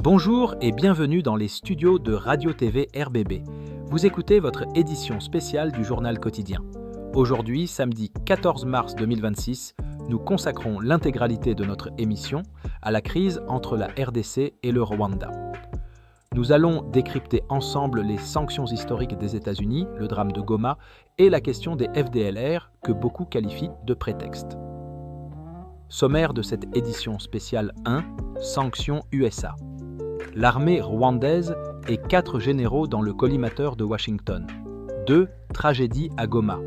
Bonjour et bienvenue dans les studios de Radio-TV RBB. Vous écoutez votre édition spéciale du journal quotidien. Aujourd'hui, samedi 14 mars 2026, nous consacrons l'intégralité de notre émission à la crise entre la RDC et le Rwanda. Nous allons décrypter ensemble les sanctions historiques des États-Unis, le drame de Goma et la question des FDLR que beaucoup qualifient de prétexte. Sommaire de cette édition spéciale 1, sanctions USA. L'armée rwandaise et 4 généraux dans le collimateur de Washington. 2 tragédies à Goma.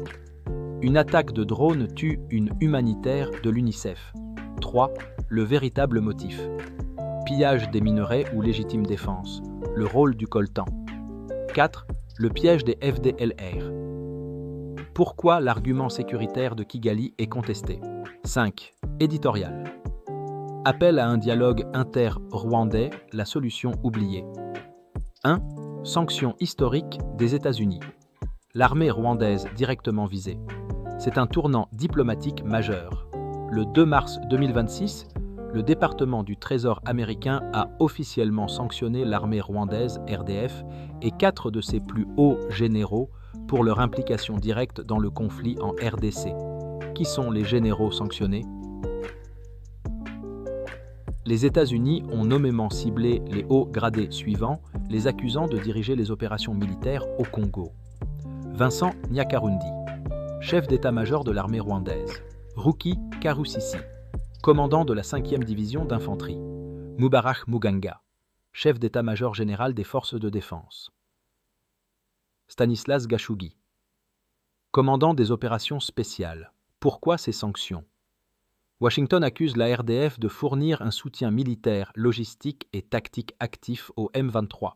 Une attaque de drone tue une humanitaire de l'UNICEF. 3. Le véritable motif. Pillage des minerais ou légitime défense. Le rôle du coltan. 4. Le piège des FDLR. Pourquoi l'argument sécuritaire de Kigali est contesté. 5. Éditorial. Appel à un dialogue inter-rwandais, la solution oubliée. 1. Sanctions historiques des États-Unis. L'armée rwandaise directement visée. C'est un tournant diplomatique majeur. Le 2 mars 2026, le département du Trésor américain a officiellement sanctionné l'armée rwandaise, RDF, et 4 de ses plus hauts généraux pour leur implication directe dans le conflit en RDC. Qui sont les généraux sanctionnés ? Les États-Unis ont nommément ciblé les hauts gradés suivants, les accusant de diriger les opérations militaires au Congo. Vincent Nyakarundi, chef d'état-major de l'armée rwandaise. Ruki Karusisi, commandant de la 5e division d'infanterie. Mubarak Muganga, chef d'état-major général des forces de défense. Stanislas Gashugi, commandant des opérations spéciales. Pourquoi ces sanctions ? Washington accuse la RDF de fournir un soutien militaire, logistique et tactique actif au M23.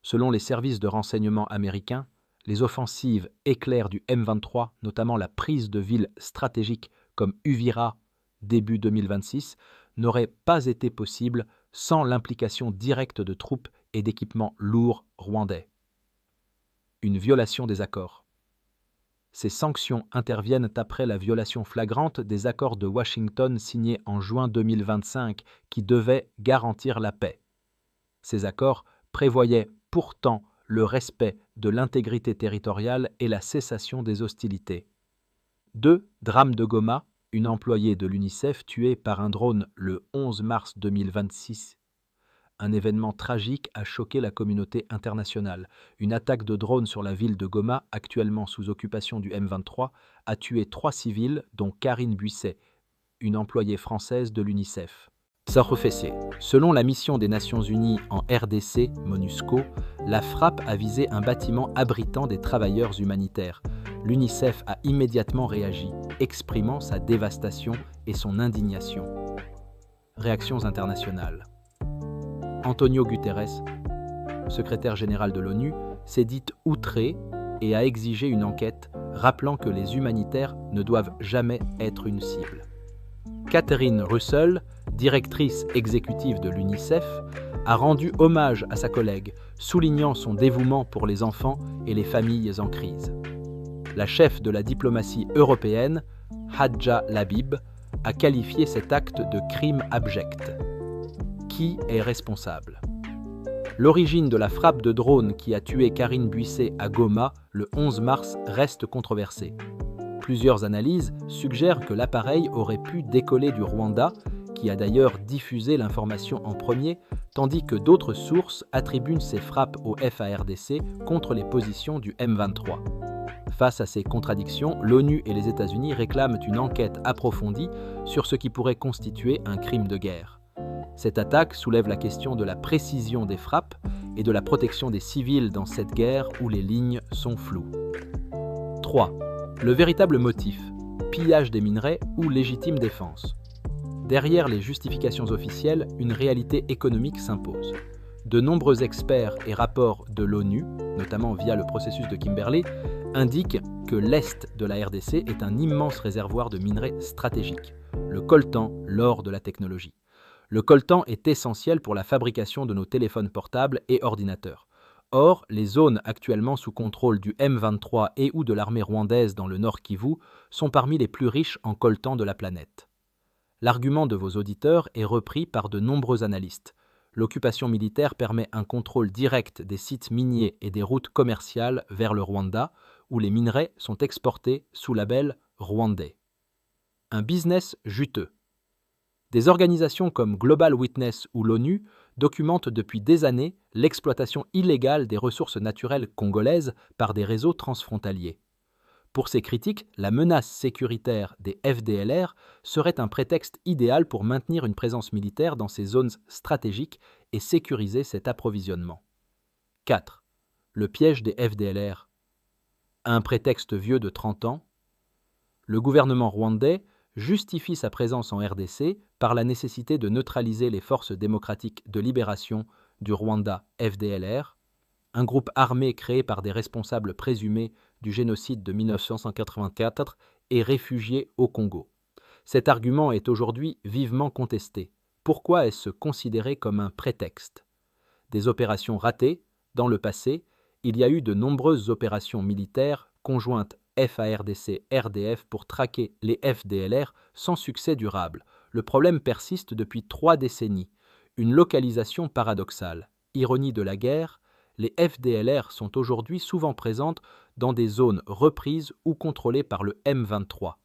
Selon les services de renseignement américains, les offensives éclairs du M23, notamment la prise de villes stratégiques comme Uvira début 2026, n'auraient pas été possibles sans l'implication directe de troupes et d'équipements lourds rwandais. Une violation des accords. Ces sanctions interviennent après la violation flagrante des accords de Washington signés en juin 2025 qui devaient garantir la paix. Ces accords prévoyaient pourtant le respect de l'intégrité territoriale et la cessation des hostilités. 2. Drame de Goma, une employée de l'UNICEF tuée par un drone le 11 mars 2026. Un événement tragique a choqué la communauté internationale. Une attaque de drone sur la ville de Goma, actuellement sous occupation du M23, a tué 3 civils, dont Karine Buisset, une employée française de l'UNICEF. Selon la mission des Nations Unies en RDC, MONUSCO, la frappe a visé un bâtiment abritant des travailleurs humanitaires. L'UNICEF a immédiatement réagi, exprimant sa dévastation et son indignation. Réactions internationales. Antonio Guterres, secrétaire général de l'ONU, s'est dit outré et a exigé une enquête, rappelant que les humanitaires ne doivent jamais être une cible. Catherine Russell, directrice exécutive de l'UNICEF, a rendu hommage à sa collègue, soulignant son dévouement pour les enfants et les familles en crise. La chef de la diplomatie européenne, Hadja Labib, a qualifié cet acte de crime abject. Qui est responsable ? L'origine de la frappe de drone qui a tué Karine Buisset à Goma le 11 mars reste controversée. Plusieurs analyses suggèrent que l'appareil aurait pu décoller du Rwanda, qui a d'ailleurs diffusé l'information en premier, tandis que d'autres sources attribuent ces frappes au FARDC contre les positions du M23. Face à ces contradictions, l'ONU et les États-Unis réclament une enquête approfondie sur ce qui pourrait constituer un crime de guerre. Cette attaque soulève la question de la précision des frappes et de la protection des civils dans cette guerre où les lignes sont floues. 3. Le véritable motif, pillage des minerais ou légitime défense. Derrière les justifications officielles, une réalité économique s'impose. De nombreux experts et rapports de l'ONU, notamment via le processus de Kimberley, indiquent que l'Est de la RDC est un immense réservoir de minerais stratégiques, le coltan, l'or de la technologie. Le coltan est essentiel pour la fabrication de nos téléphones portables et ordinateurs. Or, les zones actuellement sous contrôle du M23 et ou de l'armée rwandaise dans le Nord Kivu sont parmi les plus riches en coltan de la planète. L'argument de vos auditeurs est repris par de nombreux analystes. L'occupation militaire permet un contrôle direct des sites miniers et des routes commerciales vers le Rwanda, où les minerais sont exportés sous label rwandais. Un business juteux. Des organisations comme Global Witness ou l'ONU documentent depuis des années l'exploitation illégale des ressources naturelles congolaises par des réseaux transfrontaliers. Pour ces critiques, la menace sécuritaire des FDLR serait un prétexte idéal pour maintenir une présence militaire dans ces zones stratégiques et sécuriser cet approvisionnement. 4. Le piège des FDLR. Un prétexte vieux de 30 ans. Le gouvernement rwandais justifie sa présence en RDC par la nécessité de neutraliser les forces démocratiques de libération du Rwanda FDLR, un groupe armé créé par des responsables présumés du génocide de 1984 et réfugiés au Congo. Cet argument est aujourd'hui vivement contesté. Pourquoi est-ce considéré comme un prétexte? Des opérations ratées, dans le passé, il y a eu de nombreuses opérations militaires conjointes FARDC-RDF pour traquer les FDLR sans succès durable. Le problème persiste depuis 3 décennies. Une localisation paradoxale. Ironie de la guerre, les FDLR sont aujourd'hui souvent présentes dans des zones reprises ou contrôlées par le M23.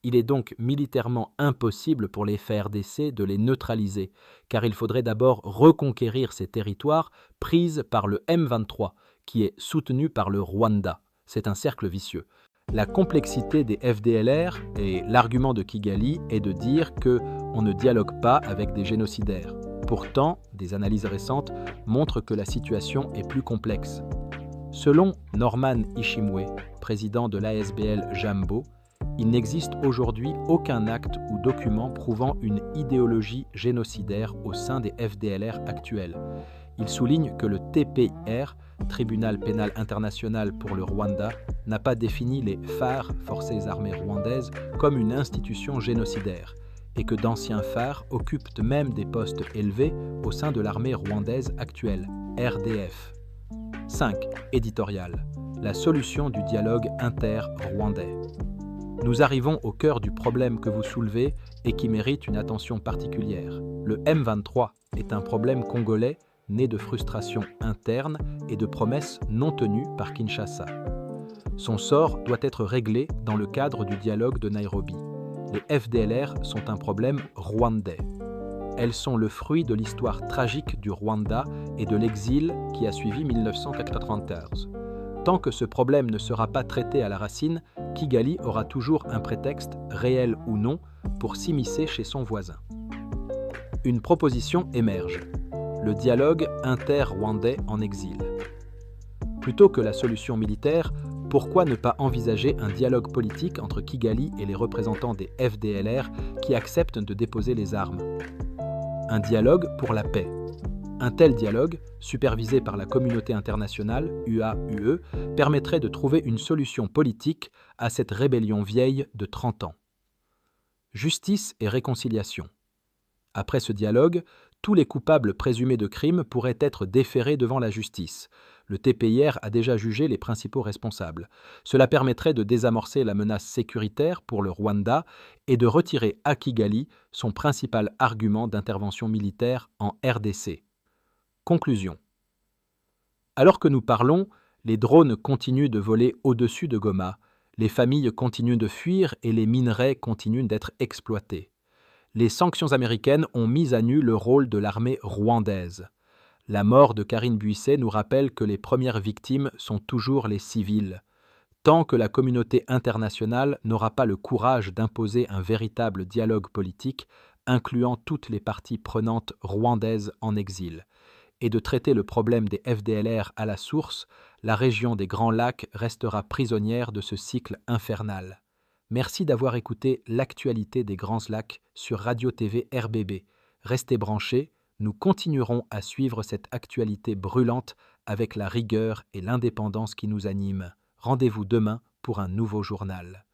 Il est donc militairement impossible pour les FARDC de les neutraliser, car il faudrait d'abord reconquérir ces territoires pris par le M23, qui est soutenu par le Rwanda. C'est un cercle vicieux. La complexité des FDLR et l'argument de Kigali est de dire qu'on ne dialogue pas avec des génocidaires. Pourtant, des analyses récentes montrent que la situation est plus complexe. Selon Norman Ishimwe, président de l'ASBL Jambo, il n'existe aujourd'hui aucun acte ou document prouvant une idéologie génocidaire au sein des FDLR actuels. Il souligne que le TPIR, Tribunal pénal international pour le Rwanda, n'a pas défini les FAR, Forces armées rwandaises, comme une institution génocidaire, et que d'anciens FAR occupent même des postes élevés au sein de l'armée rwandaise actuelle, RDF. 5. Éditorial. La solution du dialogue inter-rwandais. Nous arrivons au cœur du problème que vous soulevez et qui mérite une attention particulière. Le M23 est un problème congolais né de frustrations internes et de promesses non tenues par Kinshasa. Son sort doit être réglé dans le cadre du dialogue de Nairobi. Les FDLR sont un problème rwandais. Elles sont le fruit de l'histoire tragique du Rwanda et de l'exil qui a suivi 1994. Tant que ce problème ne sera pas traité à la racine, Kigali aura toujours un prétexte, réel ou non, pour s'immiscer chez son voisin. Une proposition émerge. Le dialogue inter-rwandais en exil. Plutôt que la solution militaire, pourquoi ne pas envisager un dialogue politique entre Kigali et les représentants des FDLR qui acceptent de déposer les armes? Un dialogue pour la paix. Un tel dialogue, supervisé par la communauté internationale, UA-UE, permettrait de trouver une solution politique à cette rébellion vieille de 30 ans. Justice et réconciliation. Après ce dialogue, tous les coupables présumés de crimes pourraient être déférés devant la justice. Le TPIR a déjà jugé les principaux responsables. Cela permettrait de désamorcer la menace sécuritaire pour le Rwanda et de retirer à Kigali son principal argument d'intervention militaire en RDC. Conclusion. Alors que nous parlons, les drones continuent de voler au-dessus de Goma, les familles continuent de fuir et les minerais continuent d'être exploités. Les sanctions américaines ont mis à nu le rôle de l'armée rwandaise. La mort de Karine Buisset nous rappelle que les premières victimes sont toujours les civils. Tant que la communauté internationale n'aura pas le courage d'imposer un véritable dialogue politique, incluant toutes les parties prenantes rwandaises en exil, et de traiter le problème des FDLR à la source, la région des Grands Lacs restera prisonnière de ce cycle infernal. Merci d'avoir écouté l'actualité des Grands Lacs sur Radio-TV RBB. Restez branchés, nous continuerons à suivre cette actualité brûlante avec la rigueur et l'indépendance qui nous animent. Rendez-vous demain pour un nouveau journal.